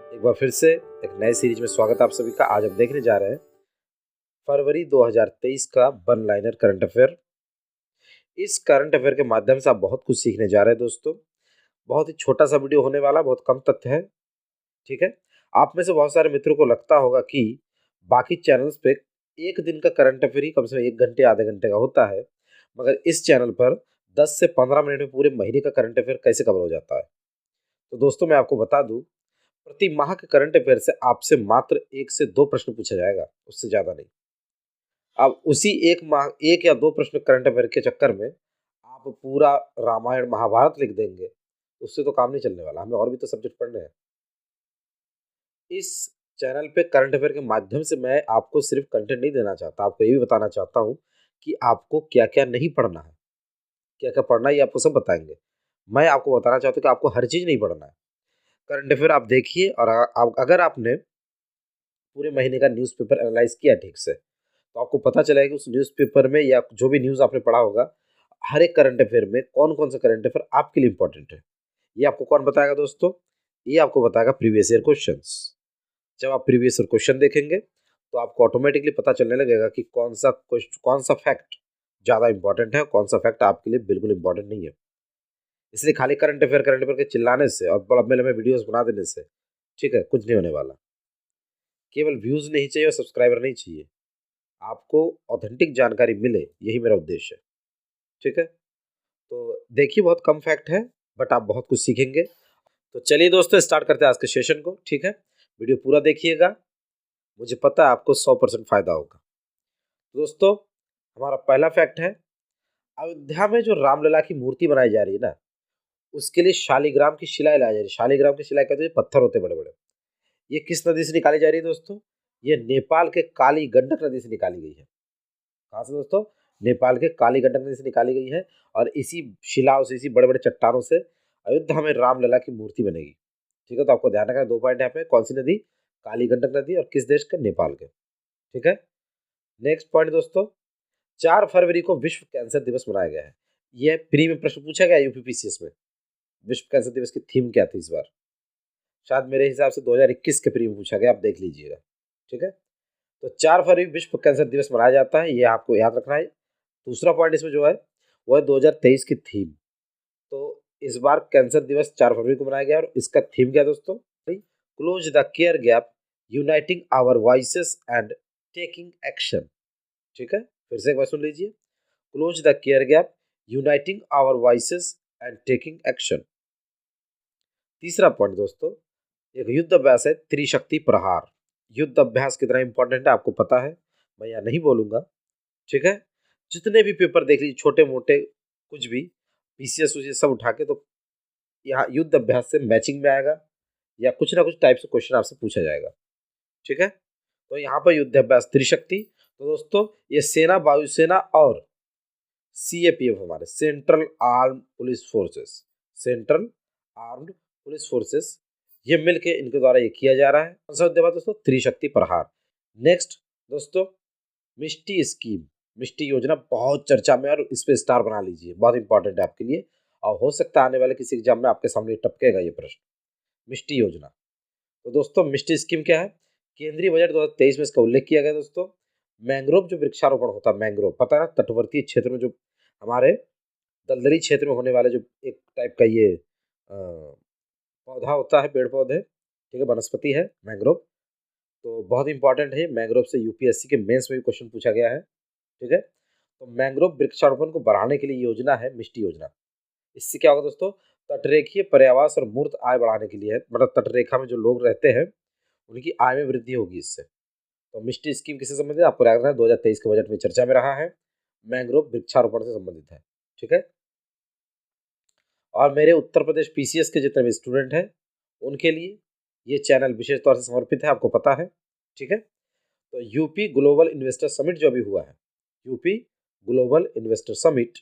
एक बार फिर से एक नए सीरीज में स्वागत है आप सभी का। आज हम देखने जा रहे हैं फरवरी 2023 का वन लाइनर करंट अफेयर। इस करंट अफेयर के माध्यम से आप बहुत कुछ सीखने जा रहे हैं दोस्तों। बहुत ही छोटा सा वीडियो होने वाला, बहुत कम तथ्य है, ठीक है। आप में से बहुत सारे मित्रों को लगता होगा कि बाकी चैनल्स पे एक दिन का करंट अफेयर ही कम से कम 1 घंटे आधे घंटे का होता है, मगर इस चैनल पर 10 से 15 मिनट में पूरे महीने का करंट अफेयर कैसे कवर हो जाता है। तो दोस्तों मैं आपको बता दूं, प्रति माह के करंट अफेयर से आपसे मात्र 1 से 2 प्रश्न पूछा जाएगा, उससे ज्यादा नहीं। अब उसी एक माह 1 या 2 प्रश्न करंट अफेयर के चक्कर में आप पूरा रामायण महाभारत लिख देंगे, उससे तो काम नहीं चलने वाला। हमें और भी तो सब्जेक्ट पढ़ने हैं। इस चैनल पे करंट अफेयर के माध्यम से मैं आपको सिर्फ कंटेंट नहीं देना चाहता, आपको ये भी बताना चाहता हूँ कि आपको क्या क्या नहीं पढ़ना है, क्या क्या पढ़ना है, ये आपको सब बताएंगे। मैं आपको बताना चाहता हूँ कि आपको हर चीज नहीं पढ़ना है। करंट अफेयर आप देखिए, और अगर आपने पूरे महीने का न्यूज़पेपर एनालाइज किया ठीक से, तो आपको पता चलेगा कि उस न्यूज़पेपर में या जो भी न्यूज़ आपने पढ़ा होगा, हर एक करंट अफेयर में कौन कौन सा करंट अफेयर आपके लिए इंपॉर्टेंट है। ये आपको कौन बताएगा दोस्तों? ये आपको बताएगा प्रीवियस ईयर क्वेश्चंस। जब आप प्रीवियस ईयर क्वेश्चन देखेंगे तो आपको ऑटोमेटिकली पता चलने लगेगा कि कौन सा फैक्ट ज़्यादा इंपॉर्टेंट है, कौन सा फैक्ट आपके लिए बिल्कुल इंपॉर्टेंट नहीं है। इसलिए खाली करंट अफेयर के चिल्लाने से और बड़ा लंबे लंबे वीडियोस बना देने से, ठीक है, कुछ नहीं होने वाला। केवल व्यूज नहीं चाहिए और सब्सक्राइबर नहीं चाहिए, आपको ऑथेंटिक जानकारी मिले, यही मेरा उद्देश्य है, ठीक है। तो देखिए, बहुत कम फैक्ट है बट आप बहुत कुछ सीखेंगे। तो चलिए दोस्तों, स्टार्ट करते हैं आज के सेशन को, ठीक है। वीडियो पूरा देखिएगा, मुझे पता है आपको 100% फायदा होगा। दोस्तों, हमारा पहला फैक्ट है, अयोध्या में जो रामलला की मूर्ति बनाई जा रही है ना, उसके लिए शालिग्राम की शिलाएं लाई जा रही है। शालिग्राम की शिलाएं कहते हैं, पत्थर होते बड़े बड़े। ये किस नदी से निकाली जा रही है दोस्तों? ये नेपाल के काली गंडक नदी से निकाली गई है। कहाँ से दोस्तों? नेपाल के काली गंडक नदी से निकाली गई है। और इसी शिलाओं से, इसी बड़े बड़े चट्टानों से अयोध्या में रामलला की मूर्ति बनेगी, ठीक है। तो आपको ध्यान रखना है, 2 पॉइंट यहाँ पे। कौन सी नदी? काली गंडक नदी। और किस देश के? नेपाल के, ठीक है। नेक्स्ट पॉइंट दोस्तों, 4 फरवरी को विश्व कैंसर दिवस मनाया गया है। यह प्री में प्रश्न पूछा गया यूपीपीसीएस में। विश्व कैंसर दिवस की थीम क्या थी इस बार? शायद मेरे हिसाब से 2021 के प्री में पूछा गया, आप देख लीजिएगा, ठीक है। तो 4 फरवरी विश्व कैंसर दिवस मनाया जाता है, ये आपको याद रखना है। दूसरा पॉइंट इसमें जो है वो है 2023 की थीम। तो इस बार कैंसर दिवस 4 फरवरी को मनाया गया, और इसका थीम क्या है दोस्तों? Close the care gap, uniting our voices and taking action, ठीक है। फिर से एक बार सुन लीजिए, close the care gap, uniting our voices and taking action. तीसरा पॉइंट दोस्तों, एक युद्ध अभ्यास है त्रिशक्ति प्रहार। युद्ध अभ्यास कितना इंपॉर्टेंट है आपको पता है, मैं यहाँ नहीं बोलूंगा, ठीक है। जितने भी पेपर देख लीजिए, छोटे मोटे कुछ भी, पीसीएस उसीएस सब उठा के, तो यहाँ युद्ध अभ्यास से मैचिंग में आएगा, या कुछ ना कुछ टाइप से क्वेश्चन आपसे पूछा जाएगा, ठीक है। तो यहाँ पर युद्ध अभ्यास त्रिशक्ति। तो दोस्तों, ये सेना, वायुसेना और सीएपीएफ, हमारे central armed police forces, central armed police forces, ये मिलके इनके द्वारा ये किया जा रहा है। कौन सा युद्ध अभ्यास दोस्तों? त्रिशक्ति प्रहार। नेक्स्ट दोस्तों, मिष्टी स्कीम, मिष्टी योजना बहुत चर्चा में, और इस पे स्टार बना लीजिए, बहुत इंपॉर्टेंट है आपके लिए। और हो सकता है आने वाले किसी एग्जाम में आपके सामने टपकेगा ये प्रश्न, मिष्टी योजना। तो दोस्तों, मिष्टी स्कीम क्या है? केंद्रीय बजट 2023 में इसका उल्लेख किया गया दोस्तों। मैंग्रोव जो वृक्षारोपण होता है, मैंग्रोव पता है ना, तटवर्तीय क्षेत्र में जो हमारे दलदली क्षेत्र में होने वाले जो एक टाइप का ये पौधा होता है, पेड़ पौधे, ठीक है, वनस्पति है मैंग्रोव। तो बहुत इंपॉर्टेंट है मैंग्रोव, से यूपीएससी के मेंस में भी क्वेश्चन पूछा गया है, ठीक है। तो मैंग्रोव वृक्षारोपण को बढ़ाने के लिए योजना है मिष्टी योजना। इससे क्या होगा दोस्तों? तटरेखीय पर्यावास और मूर्त आय बढ़ाने के लिए है, मतलब तटरेखा में जो लोग रहते हैं उनकी आय में वृद्धि होगी इससे। तो मिष्टी स्कीम किससे संबंधित है आपको याद रखना है, 2023 के बजट में चर्चा में रहा है, मैंग्रोव वृक्षारोपण से संबंधित है, ठीक है। और मेरे उत्तर प्रदेश पीसीएस के जितने भी स्टूडेंट हैं उनके लिए ये चैनल विशेष तौर से समर्पित है, आपको पता है, ठीक है। तो यूपी ग्लोबल इन्वेस्टर समिट जो अभी हुआ है, यूपी ग्लोबल इन्वेस्टर समिट,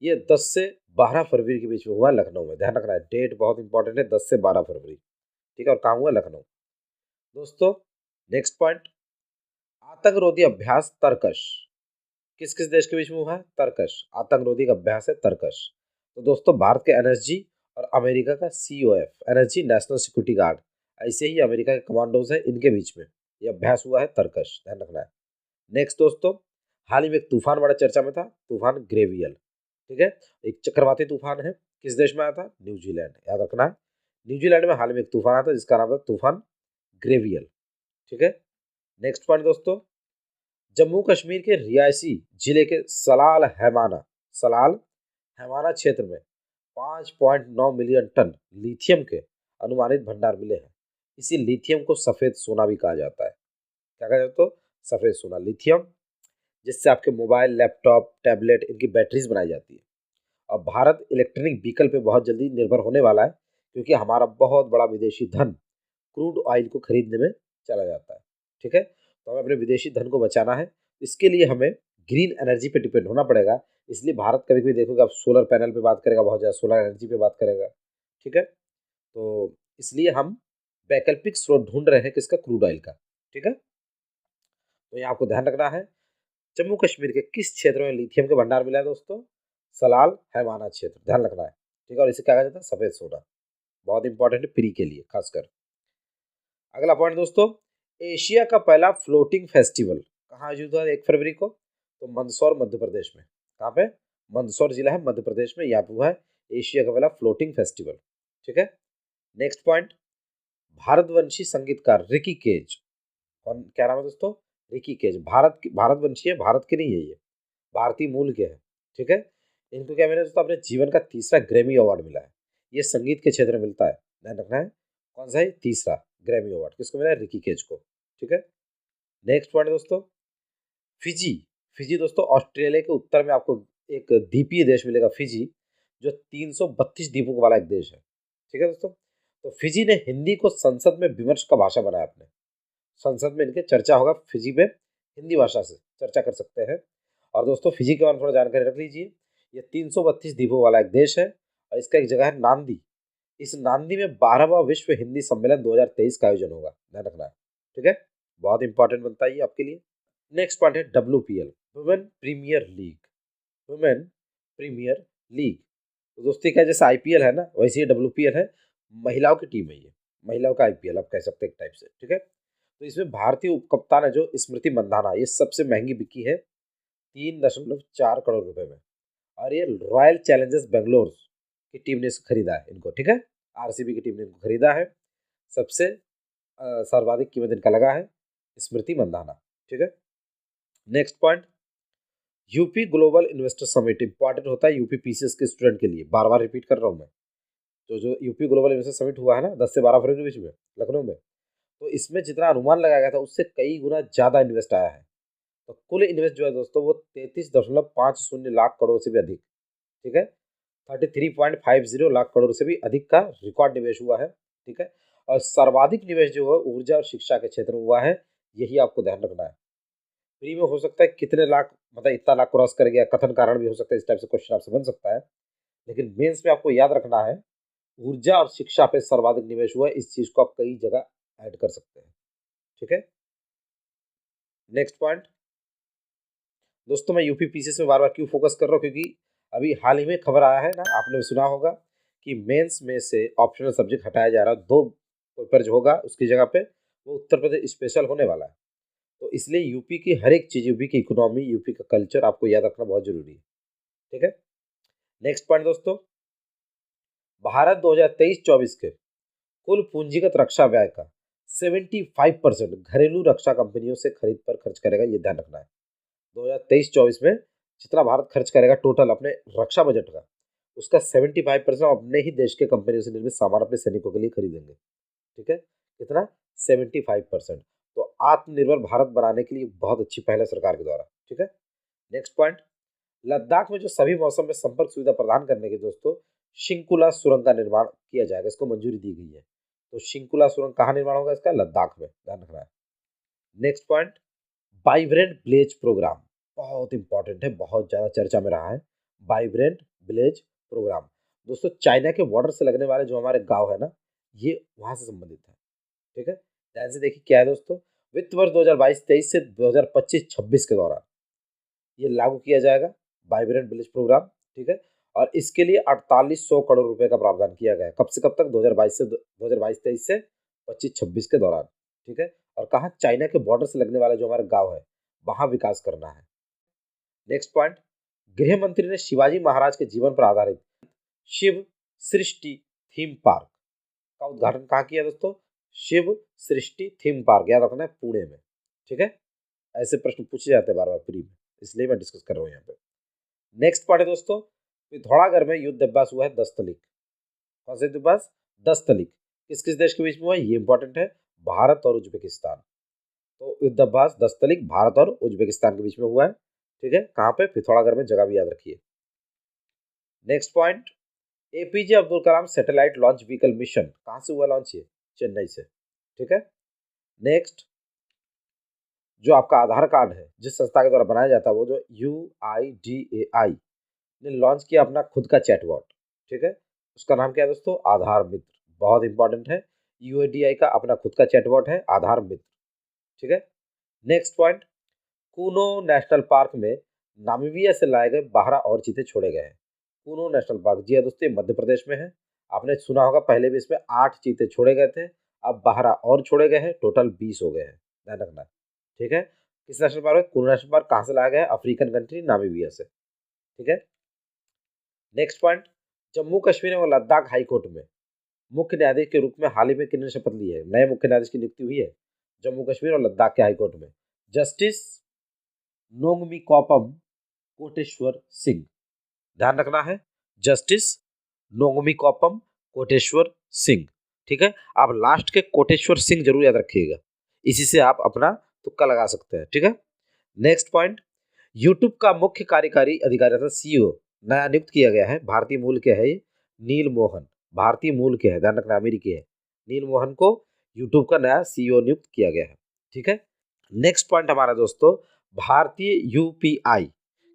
ये 10 से 12 फरवरी के बीच में हुआ है लखनऊ में। ध्यान रखना है, डेट बहुत इंपॉर्टेंट है, 10 से 12 फरवरी, ठीक है। और कहाँ हुआ? लखनऊ। दोस्तों, नेक्स्ट पॉइंट, आतंकरोधी अभ्यास तरकश किस किस देश के बीच में हुआ है? तरकश, आतंकरोधी का अभ्यास है तरकश। तो दोस्तों, भारत के एनएसजी और अमेरिका का सीओएफ, एनएसजी नेशनल सिक्योरिटी गार्ड, ऐसे ही अमेरिका के कमांडोज है, इनके बीच में ये अभ्यास हुआ है तरकश, ध्यान रखना है। नेक्स्ट दोस्तों, हाल ही में एक तूफान बड़ा चर्चा में था, तूफान ग्रेवियल, ठीक है। एक चक्रवाती तूफान है, किस देश में आया था? न्यूजीलैंड, याद रखना है। न्यूजीलैंड में हाल ही में एक तूफान आया था जिसका नाम था तूफान ग्रेवियल, ठीक है। नेक्स्ट पॉइंट दोस्तों, जम्मू कश्मीर के रियासी जिले के सलाल हैमाना क्षेत्र में 5.9 मिलियन टन लिथियम के अनुमानित भंडार मिले हैं। इसी लिथियम को सफेद सोना भी कहा जाता है। क्या कहा जाता है? तो सफेद सोना, लिथियम, जिससे आपके मोबाइल, लैपटॉप, टैबलेट, इनकी बैटरीज बनाई जाती है। और भारत इलेक्ट्रॉनिक व्हीकल पे बहुत जल्दी निर्भर होने वाला है, क्योंकि हमारा बहुत बड़ा विदेशी धन क्रूड ऑयल को खरीदने में चला जाता है, ठीक है। तो हमें अपने विदेशी धन को बचाना है, इसके लिए हमें ग्रीन एनर्जी पे डिपेंड होना पड़ेगा। इसलिए भारत कभी कभी देखोगे आप सोलर पैनल पे बात करेगा, बहुत ज़्यादा सोलर एनर्जी पे बात करेगा, ठीक है। तो इसलिए हम वैकल्पिक स्रोत ढूंढ रहे हैं किसका? क्रूड ऑयल का, ठीक है। तो ये आपको ध्यान रखना है। जम्मू कश्मीर के किस क्षेत्र में लिथियम के भंडार मिला है दोस्तों? सलाल हैमाना क्षेत्र, ध्यान रखना है, ठीक है। और इसे क्या कहा जाता है? सफेद सोना, बहुत इंपॉर्टेंट है प्री के लिए खासकर। अगला पॉइंट दोस्तों, एशिया का पहला फ्लोटिंग फेस्टिवल कहाँ आयोजित हुआ 1 फरवरी को? तो मंदसौर मध्य प्रदेश में। कहाँ पे? मंदसौर जिला है मध्य प्रदेश में, यहाँ पे हुआ है एशिया का पहला फ्लोटिंग फेस्टिवल, ठीक है। नेक्स्ट पॉइंट, भारतवंशी संगीतकार रिकी केज, कौन, क्या नाम है दोस्तों? रिकी केज, भारतवंशी है, भारत के नहीं है ये, भारतीय मूल के हैं, ठीक है। इनको क्या मिला दोस्तों? अपने जीवन का तीसरा ग्रैमी अवार्ड मिला है। ये संगीत के क्षेत्र में मिलता है, ध्यान रखना है। कौन सा है? तीसरा ग्रैमी अवार्ड किसको मिला है? रिकी केज को, ठीक है। नेक्स्ट पॉइंट दोस्तों, फिजी। फिजी दोस्तों ऑस्ट्रेलिया के उत्तर में आपको एक द्वीपीय देश मिलेगा, फिजी, जो 332 द्वीपों वाला एक देश है, ठीक है दोस्तों। तो फिजी ने हिंदी को संसद में विमर्श का भाषा बनाया अपने, संसद में इनके चर्चा होगा, फिजी में हिंदी भाषा से चर्चा कर सकते हैं। और दोस्तों फिजी के बारे में थोड़ा जानकारी रख लीजिए, ये 332 द्वीपों वाला एक देश है और इसका एक जगह है नांदी। इस नांदी में 12वां विश्व हिंदी सम्मेलन 2023 का आयोजन होगा, ध्यान रखना है, ठीक है। बहुत इंपॉर्टेंट बनता है ये आपके लिए। नेक्स्ट पॉइंट है WPL, women premiere league, women premiere league. तो दोस्तों क्या, जैसे IPL है ना, वैसे ये WPL है, महिलाओं की टीम है ये, महिलाओं का IPL आप कह सकते हैं एक टाइप से, ठीक है। तो इसमें भारतीय उपकप्तान है जो स्मृति मंधाना, ये सबसे महंगी बिकी है 3.4 करोड़ रुपए में। और ये रॉयल चैलेंजर्स बेंगलोर की टीम ने इसको खरीदा है इनको, ठीक है। RCB की टीम ने इनको खरीदा है, सबसे सर्वाधिक कीमत इनका लगा है स्मृति मंधाना, ठीक है। Next point, UP global investor summit important होता है यूपी PCS के स्टूडेंट के लिए, बार बार रिपीट कर रहा हूँ मैं। तो जो यूपी ग्लोबल इन्वेस्टर समिट हुआ है ना 10 से 12 फरवरी के बीच में लखनऊ में, तो इसमें जितना अनुमान लगाया गया था उससे कई गुना ज़्यादा इन्वेस्ट आया है। तो कुल इन्वेस्ट जो है दोस्तों वो 33.50 लाख करोड़ से भी अधिक, ठीक है, 33.50 लाख करोड़ से भी अधिक का रिकॉर्ड निवेश हुआ है, ठीक है। और सर्वाधिक निवेश जो है ऊर्जा और शिक्षा के क्षेत्र में हुआ है, यही आपको ध्यान रखना है। फ्री में हो सकता है कितने लाख, मतलब इतना लाख क्रॉस कर गया, कथन कारण भी हो सकता है, इस टाइप से क्वेश्चन आपसे बन सकता है। लेकिन मेंस में आपको याद रखना है ऊर्जा और शिक्षा पे सर्वाधिक निवेश हुआ है, इस चीज को आप कई जगह ऐड कर सकते हैं, ठीक है। नेक्स्ट पॉइंट दोस्तों, मैं यूपी PCS में बार बार क्यों फोकस कर रहा हूँ, क्योंकि अभी हाल ही में खबर आया है ना, आपने सुना होगा कि मेंस में से ऑप्शनल सब्जेक्ट हटाया जा रहा है, 2 पेपर जो होगा उसकी जगह पे वो उत्तर प्रदेश स्पेशल होने वाला है। तो इसलिए यूपी की हर एक चीज़, यूपी की इकोनॉमी, यूपी का कल्चर आपको याद रखना बहुत जरूरी है, ठीक है। नेक्स्ट पॉइंट दोस्तों, भारत 2023-24 के कुल पूंजीगत रक्षा व्यय का 75% घरेलू रक्षा कंपनियों से खरीद पर खर्च करेगा, ये ध्यान रखना है। 2023-24 में जितना भारत खर्च करेगा टोटल अपने रक्षा बजट का, उसका 75% अपने ही देश के कंपनियों से निर्मित सामान अपने सैनिकों के लिए खरीदेंगे, ठीक है। कितना? 75%। तो आत्मनिर्भर भारत बनाने के लिए बहुत अच्छी पहल है सरकार के द्वारा, ठीक है। नेक्स्ट पॉइंट, लद्दाख में जो सभी मौसम में संपर्क सुविधा प्रदान करने के दोस्तों शिंकुला सुरंग का निर्माण किया जाएगा, इसको मंजूरी दी गई है। तो शिंकुला सुरंग कहाँ निर्माण होगा इसका? लद्दाख में, ध्यान रखना है। Next point, vibrant village programme, बहुत इंपॉर्टेंट है, बहुत ज़्यादा चर्चा में रहा है। वाइब्रेंट विलेज प्रोग्राम दोस्तों चाइना के बॉर्डर से लगने वाले जो हमारे गांव है ना, ये वहां से संबंधित है, ठीक है। ध्यान से देखिए क्या है दोस्तों, वित्त वर्ष 2022-23 से 2025-26 के दौरान ये लागू किया जाएगा वाइब्रेंट विलेज प्रोग्राम, ठीक है। और इसके लिए 4800 करोड़ रुपए का प्रावधान किया गया है, कब से कब तक? 2022 से 2022-23 से 25-26 के दौरान, ठीक है। और कहाँ, चाइना के बॉर्डर से लगने वाला जो हमारा गांव है वहां विकास करना है। नेक्स्ट पॉइंट, गृह मंत्री ने शिवाजी महाराज के जीवन पर आधारित शिव सृष्टि थीम पार्क का उद्घाटन कहाँ किया दोस्तों? शिव सृष्टि थीम पार्क, याद रखना है, पुणे में, ठीक है। ऐसे प्रश्न पूछे जाते हैं बार बार प्री में, इसलिए मैं डिस्कस कर रहा हूँ यहाँ पे। नेक्स्ट पार्ट है दोस्तों, पिथौरागढ़ में युद्ध अभ्यास हुआ है दस्तलिक। कौन सा युद्ध अभ्यास? दस्तलिक। किस किस देश के बीच में हुआ है? ये इंपॉर्टेंट है, भारत और उज्बेकिस्तान। तो युद्ध अभ्यास दस्तलिक भारत और उज्बेकिस्तान के बीच में हुआ है, ठीक है। कहाँ पे? पिथौरागढ़ में, जगह भी याद रखिए। Next point, APJ Abdul Kalam satellite launch vehicle mission कहाँ से हुआ लॉन्च? ये चेन्नई से, ठीक है। नेक्स्ट, जो आपका आधार कार्ड है जिस संस्था के द्वारा बनाया जाता है, वो जो UIDAI ने लॉन्च किया अपना खुद का चैटबॉट, ठीक है। उसका नाम क्या है दोस्तों? आधार मित्र। बहुत इंपॉर्टेंट है, UIDAI का अपना खुद का चैटबॉट है आधार मित्र, ठीक है। Next point, Kuno national park में नामीबिया से लाए गए 12 और चीते छोड़े गए हैं। कूनो नेशनल पार्क, जी हाँ दोस्तों, ये मध्य प्रदेश में है। आपने सुना होगा पहले भी इसमें 8 चीते छोड़े गए थे, अब 12 और छोड़े गए हैं, टोटल 20 हो गए हैं, ध्यान रखना, ठीक है। किस नेशनल पार्क है? कूनो नेशनल पार्क कहाँ से लाया गया है? अफ्रीकन कंट्री नामीबिया से, ठीक है। नेक्स्ट पॉइंट, जम्मू कश्मीर और लद्दाख हाईकोर्ट में मुख्य न्यायाधीश के रूप में हाल ही में किन्होंने शपथ ली है? नए मुख्य न्यायाधीश की नियुक्ति हुई है जम्मू कश्मीर और लद्दाख के हाईकोर्ट में, जस्टिस नोंगमी कॉपम कोटेश्वर सिंह। ध्यान रखना है, जस्टिस नोंगमी कॉपम कोटेश्वर सिंह, ठीक है। आप लास्ट के कोटेश्वर सिंह जरूर याद रखिएगा, इसी से आप अपना तुक्का लगा सकते हैं, ठीक है। नेक्स्ट पॉइंट, यूट्यूब का मुख्य कार्यकारी अधिकारी अर्थात CEO नया नियुक्त किया गया है, भारतीय मूल के है ये, नील मोहन। भारतीय मूल के है, ध्यान रखना, अमेरिकी है। नील मोहन को यूट्यूब का नया CEO नियुक्त किया गया है, ठीक है। नेक्स्ट पॉइंट हमारा दोस्तों, भारतीय UPI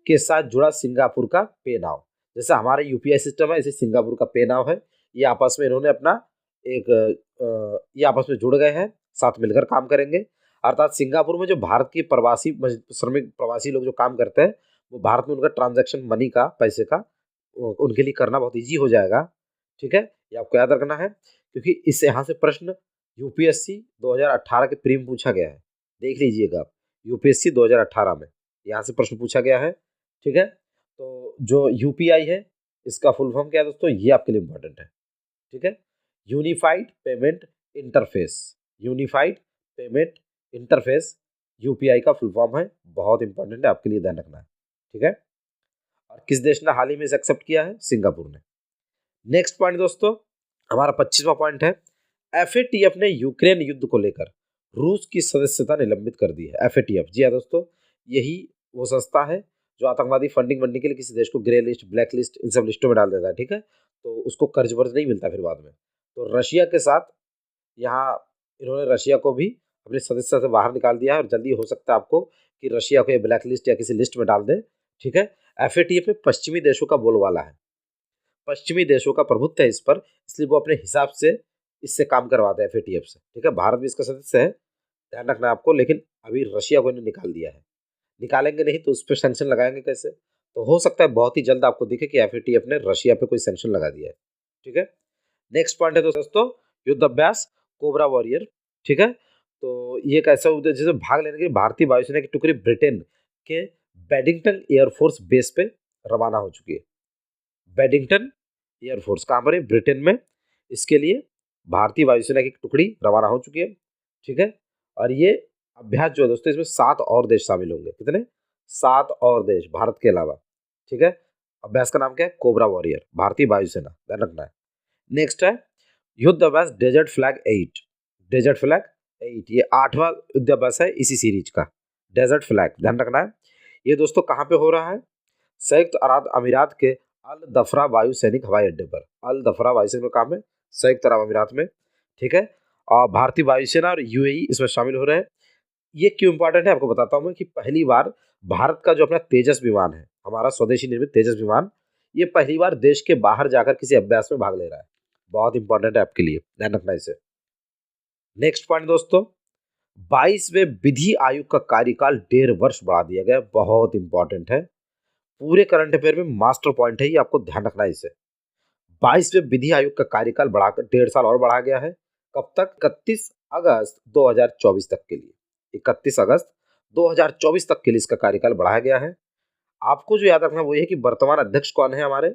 के साथ जुड़ा सिंगापुर का पे नाउ। जैसे हमारा UPI सिस्टम है, इसे सिंगापुर का पे नाउ है। ये आपस में इन्होंने अपना एक ये आपस में जुड़ गए हैं, साथ मिलकर काम करेंगे। अर्थात सिंगापुर में जो भारत की प्रवासी श्रमिक प्रवासी लोग जो काम करते हैं, वो भारत में उनका ट्रांजैक्शन मनी का, पैसे का, उनके लिए करना बहुत ईजी हो जाएगा, ठीक है। ये आपको याद रखना है, क्योंकि इससे यहाँ से प्रश्न UPSC 2018 के प्री में पूछा गया है, देख लीजिएगा आप। UPSC 2018 में यहाँ से प्रश्न पूछा गया है, ठीक है। तो जो UPI है, इसका फुल फॉर्म क्या है दोस्तों? ये आपके लिए इंपॉर्टेंट है, ठीक है। Unified payment interface, unified payment interface UPI का फुल फॉर्म है, बहुत इंपॉर्टेंट है, आपके लिए ध्यान रखना है, ठीक है। और किस देश ने हाल ही में इसे एक्सेप्ट किया है? सिंगापुर ने। नेक्स्ट पॉइंट दोस्तों, हमारा 25वां पॉइंट है, FATF ने यूक्रेन युद्ध को लेकर रूस की सदस्यता निलंबित कर दी है। FATF, जी हाँ दोस्तों, यही वो संस्था है जो आतंकवादी फंडिंग बनने के लिए किसी देश को ग्रे लिस्ट, ब्लैक लिस्ट, इन सब लिस्टों में डाल देता है, ठीक है। तो उसको कर्ज वर्ज नहीं मिलता फिर बाद में। तो रशिया के साथ यहाँ इन्होंने रशिया को भी अपनी सदस्यता से बाहर निकाल दिया है, और जल्दी हो सकता है आपको कि रशिया को ये ब्लैक लिस्ट या किसी लिस्ट में डाल दे, ठीक है। FATF में पश्चिमी देशों का बोलबाला है, पश्चिमी देशों का प्रभुत्व है इस पर, इसलिए वो अपने हिसाब से इससे काम करवाते हैं FATF से, ठीक है। भारत भी इसका सदस्य है, ध्यान रखना है आपको, लेकिन अभी रशिया को इन्हें निकाल दिया है। निकालेंगे नहीं तो उस पर सैंक्शन लगाएंगे कैसे? तो हो सकता है बहुत ही जल्द आपको दिखे कि FATF ने रशिया पे कोई सैंक्शन लगा दिया है, ठीक है। नेक्स्ट पॉइंट है दोस्तों, युद्ध अभ्यास कोबरा वॉरियर, ठीक है। तो ये एक ऐसा उद्देश्य जिसमें भाग लेने के लिए भारतीय वायुसेना की टुकड़ी ब्रिटेन के बेडिंगटन एयरफोर्स बेस पे रवाना हो चुकी है। बेडिंगटन एयरफोर्स कहाँ पर है? ब्रिटेन में। इसके लिए भारतीय वायुसेना की टुकड़ी रवाना हो चुकी है, ठीक है। और ये अभ्यास जो है दोस्तों, इसमें 7 और देश शामिल होंगे। कितने? 7 और देश, भारत के अलावा, ठीक है। अभ्यास का नाम क्या है? कोबरा वॉरियर, भारतीय वायुसेना, ध्यान रखना है। नेक्स्ट है युद्ध अभ्यास डेजर्ट फ्लैग 8। डेजर्ट फ्लैग 8 ये 8वां युद्ध अभ्यास है इसी सीरीज का, डेजर्ट फ्लैग, ध्यान रखना है। ये दोस्तों कहाँ पे हो रहा है? संयुक्त अरब अमीरात के अल दफरा वायु सैनिक हवाई अड्डे पर। अल दफरा वायुसेना में काम है, संयुक्त अरब अमीरात में, ठीक है। और भारतीय वायुसेना और UAE इसमें शामिल हो रहे हैं। ये क्यों इंपॉर्टेंट है आपको बताता हूँ मैं, कि पहली बार भारत का जो अपना तेजस विमान है, हमारा स्वदेशी निर्मित तेजस विमान, ये पहली बार देश के बाहर जाकर किसी अभ्यास में भाग ले रहा है। बहुत इंपॉर्टेंट है आपके लिए, ध्यान रखना इसे। नेक्स्ट पॉइंट दोस्तों, 22वें विधि आयोग का कार्यकाल 1.5 वर्ष बढ़ा दिया गया, बहुत इंपॉर्टेंट है, पूरे करंट अफेयर में मास्टर पॉइंट है ये, आपको ध्यान रखना है इसे। 22वें विधि आयोग का कार्यकाल बढ़ाकर 1.5 साल और बढ़ा गया है। कब तक? 31 अगस्त 2024 तक के लिए। 31 अगस्त 2024 तक के लिए इसका कार्यकाल बढ़ाया गया है। आपको जो याद रखना वो ये है कि वर्तमान अध्यक्ष कौन है हमारे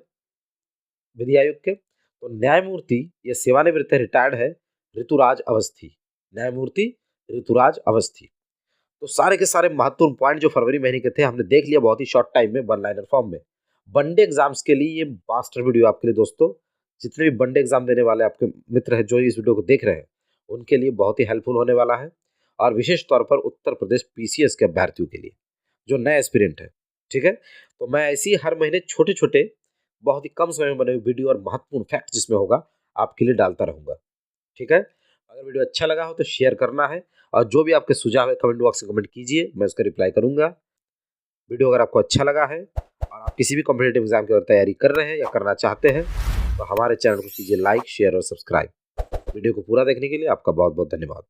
विधि आयोग के? तो न्यायमूर्ति, ये सेवानिवृत्त है, रिटायर्ड है, ऋतुराज अवस्थी। न्यायमूर्ति ऋतुराज अवस्थी। तो सारे के सारे महत्वपूर्ण पॉइंट जो फरवरी महीने के थे हमने देख लिया बहुत ही शॉर्ट टाइम में वन लाइनर फॉर्म में। वनडे एग्जाम्स के लिए ये मास्टर वीडियो आपके लिए दोस्तों, जितने भी वनडे एग्जाम देने वाले आपके मित्र हैं जो इस वीडियो को देख रहे हैं उनके लिए बहुत ही हेल्पफुल होने वाला है, और विशेष तौर पर उत्तर प्रदेश पीसीएस के अभ्यर्थियों के लिए जो नए एस्पिरेंट है। ठीक है, तो मैं ऐसे ही हर महीने छोटे छोटे बहुत ही कम समय में बने हुए वीडियो और महत्वपूर्ण फैक्ट जिसमें होगा आपके लिए डालता रहूंगा। ठीक है, अगर वीडियो अच्छा लगा हो तो शेयर करना है, और जो भी आपके सुझाव है कमेंट बॉक्स में कमेंट कीजिए, मैं उसका रिप्लाई करूंगा। वीडियो अगर आपको अच्छा लगा है और आप किसी भी कॉम्पिटिटिव एग्जाम की अगर तैयारी कर रहे हैं या करना चाहते हैं तो हमारे चैनल को कीजिए लाइक, शेयर और सब्सक्राइब। वीडियो को पूरा देखने के लिए आपका बहुत बहुत धन्यवाद।